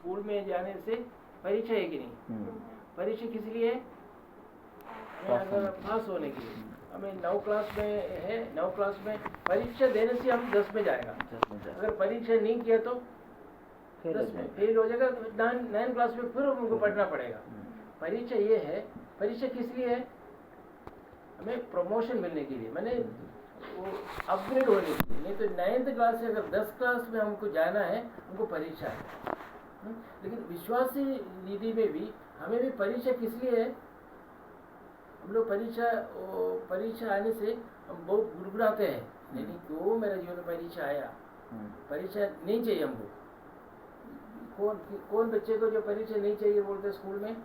School में जाने से परीक्षा है कि नहीं? परीक्षा किस लिए है? अगर पास होने के लिए। हमें 9 क्लास में है, 9 क्लास में परीक्षा देने से हम 10 में जाएगा। अगर परीक्षा नहीं किया तो 10 में फेल हो जाएगा। 9 क्लास में फिर उनको पढ़ना पड़ेगा। परीक्षा ये है, परीक्षा किस लिए है? हमें प्रमोशन मिलने के लिए, मैंने वो अपग्रेड होने के लिए। नहीं तो 9th क्लास से अगर 10 क्लास में हमको जाना है, हमको परीक्षा है। लेकिन विश्वासी नीति में भी हमें भी परीक्षा किस लिए है? हम लोग परीक्षा आने से हम बहुत गुड़गुड़ाते हैं, लेकिन क्यों मेरे जीवन में परीक्षा आया? परीक्षा नहीं चाहिए हमको। कौन बच्चे को जो परीक्षा नहीं चाहिए बोलते स्कूल में?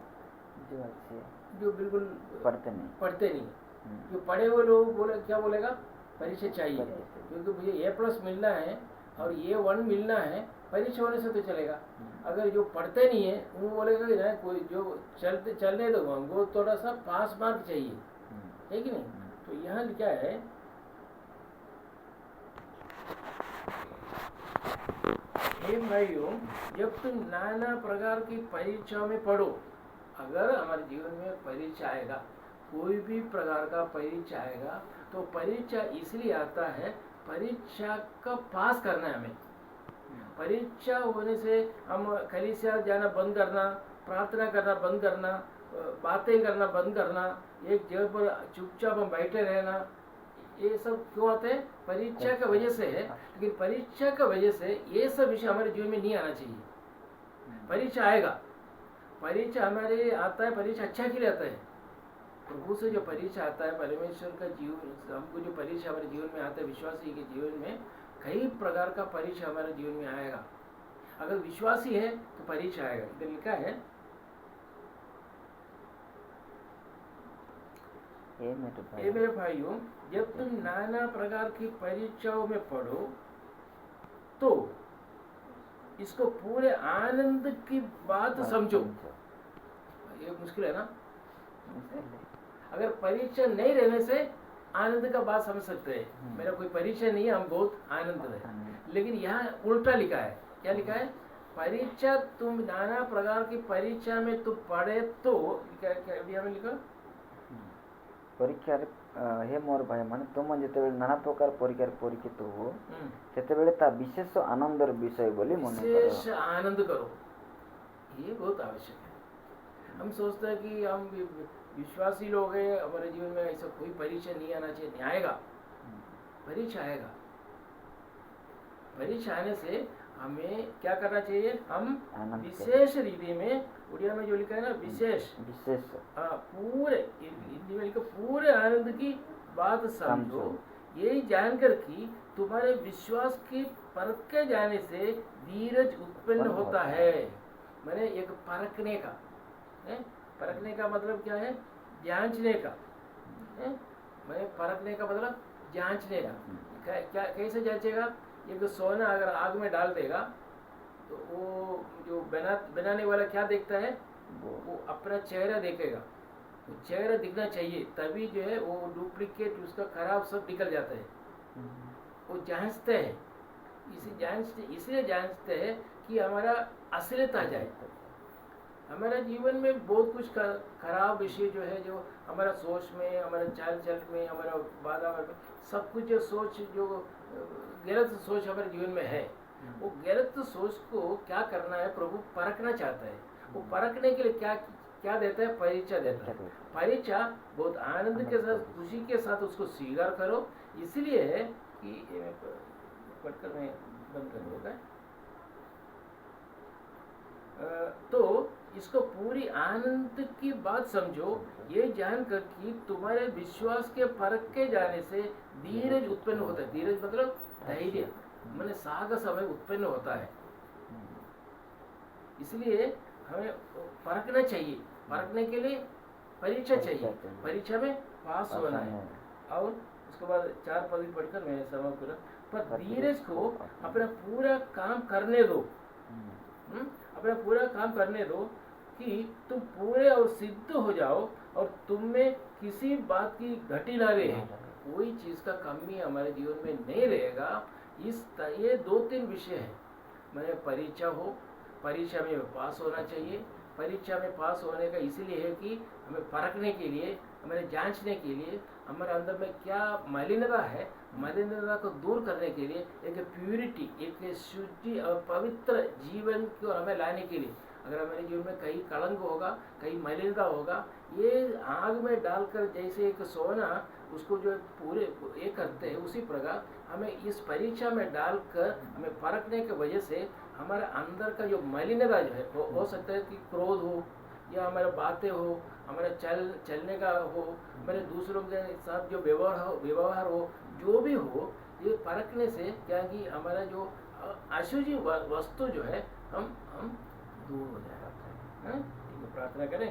जो बिल्कुल पढ़ते नहीं। जो पढ़े हुए लोग क्या बोलेगा? परीक्षा चाहिए, क्योंकि मुझे A+ मिलना है और A1 मिलना है, परीक्षा होने से तो चलेगा। अगर जो पढ़ते नहीं है वो बोलेगा कि ना कोई जो चलने दो, हमको थोड़ा सा पास मार्क चाहिए, है कि नहीं? तो यहाँ क्या है, हे भाइयों, जब तुम नाना प्रकार की परीक्षाओं में पढ़ो, अगर हमारे जीवन में परीक्षा आएगा, कोई भी प्रकार का परीक्षा आएगा, तो परीक्षा इसलिए आता है, परीक्षा का पास करना है हमें। परीक्षा होने से हम कलीसिया जाना बंद करना, प्रार्थना करना बंद करना, बातें करना बंद करना, एक जगह पर चुपचाप हम बैठे रहना, ये सब क्यों आते हैं? परीक्षा की वजह से है। लेकिन परीक्षा की वजह से ये सब विषय हमारे जीवन में नहीं आना चाहिए। परीक्षा आएगा, परीक्षा हमारे आता है, परीक्षा अच्छा के लिए आता है। प्रभु से जो परीक्षा आता है, परमेश्वर का जीवन, हमको जो परीक्षा हमारे जीवन में आता है, विश्वासी के जीवन में कई प्रकार का परीक्षा हमारे जीवन में आएगा। अगर विश्वासी है तो परीक्षा आएगा। इधर लिखा है, ये मेरे भाइयों, जब तुम नाना प्रकार की परीक्षाओं में पढ़ो तो इसको पूरे आनंद की बात समझो। ये मुश्किल है ना? अगर परीक्षा नहीं रहने से आनंद का बात समझ सकते हैं। मेरा कोई परीक्षा नहीं है, हम बहुत आनंद है। लेकिन यहाँ उल्टा लिखा है। क्या लिखा है? परीक्षा, तुम नाना प्रकार की परीक्षा में तुम पढ़े तो क्या लिखा? परीक्षा हे मोर भाई माने तुम जेतेबेले नाना प्रकार परीक्षार परीक्षित हो सेतेबेले ता विशेष आनंदर विषय बोली मन करो। विशेष आनंद करो, ये बहुत आवश्यक है। हम सोचते हैं कि हम विश्वासी लोग हैं, हमारे जीवन में ऐसा कोई परीक्षा नहीं आना चाहिए। नहीं आएगा, परीक्षा आएगा। परीक्षा आने से हमें क्या करना चाहिए? हम विशेष रीति में, उड़िया में जो लिखा है ना, विशेष पूरे हिंदी में लिखा, पूरे आनंद की बात समझो, यही जानकर कि तुम्हारे विश्वास की परख के जाने से धीरज उत्पन्न होता है। मैंने एक परखने का, परखने का मतलब क्या है? जांचने का। मैं परखने का मतलब जांचने का। क्या कैसे जांचेगा? एक सोना अगर आग में डाल देगा तो वो जो बनाने वाला क्या देखता है? वो अपना चेहरा देखेगा। तो चेहरा दिखना चाहिए, तभी जो है वो डुप्लीकेट, उसका खराब सब निकल जाता है। वो जांचते हैं, इसलिए जांचते हैं कि हमारा असलियत आ जाए। हमारा जीवन में बहुत कुछ खराब विषय जो है, जो हमारा सोच में, हमारा चाल चल में, हमारा वातावरण में, सब कुछ जो सोच, जो गलत सोच हमारे जीवन में है, वो गलत सोच को क्या करना है? प्रभु परखना चाहता है। वो परखने के लिए क्या देता है? परीक्षा देता है। परीक्षा बहुत आनंद के साथ, खुशी के साथ उसको स्वीकार करो। इसलिए है कि पढ़कर मैं बंद कर दूंगा। तो इसको पूरी आनंद की बात समझो, ये जानकर कि तुम्हारे विश्वास के परख के जाने से धीरज उत्पन्न होता है। धीरज मतलब धैर्य, मैंने साहस हमें उत्पन्न होता है। इसलिए हमें परखना चाहिए। परखने के लिए परीक्षा चाहिए, परीक्षा में पास होना है। और उसके बाद 4 पद पढ़कर मैं समाप्त करूँ। पर धीरज को अपना पूरा काम करने दो, अपना पूरा काम करने दो कि तुम पूरे और सिद्ध हो जाओ और तुम में किसी बात की घटी ना रहे। कोई चीज का कमी हमारे जीवन में नहीं रहेगा। ये 2-3 विषय है। मैंने परीक्षा हो, परीक्षा में पास होना चाहिए। परीक्षा में पास होने का इसलिए है कि हमें परखने के लिए, हमें जांचने के लिए, हमारे अंदर में क्या मलिनता है, मलिनता को दूर करने के लिए, एक प्यूरिटी, एक शुद्धि और पवित्र जीवन को हमें लाने के लिए। अगर हमारे जीवन में कहीं कलंक होगा, कहीं मलिनता होगा, ये आग में डालकर जैसे एक सोना उसको जो पूरे ये करते हैं, उसी प्रकार हमें इस परीक्षा में डालकर हमें परखने की वजह से हमारे अंदर का जो मलिनता जो है वो हो सकता है कि क्रोध हो, या हमारे बातें हो, हमारे चलने का हो, हमारे दूसरों के साथ जो व्यवहार हो, जो भी हो, ये परखने से क्या कि हमारा जो अशुचि वस्तु जो है हम दूर हो जाएगा। प्रार्थना करें।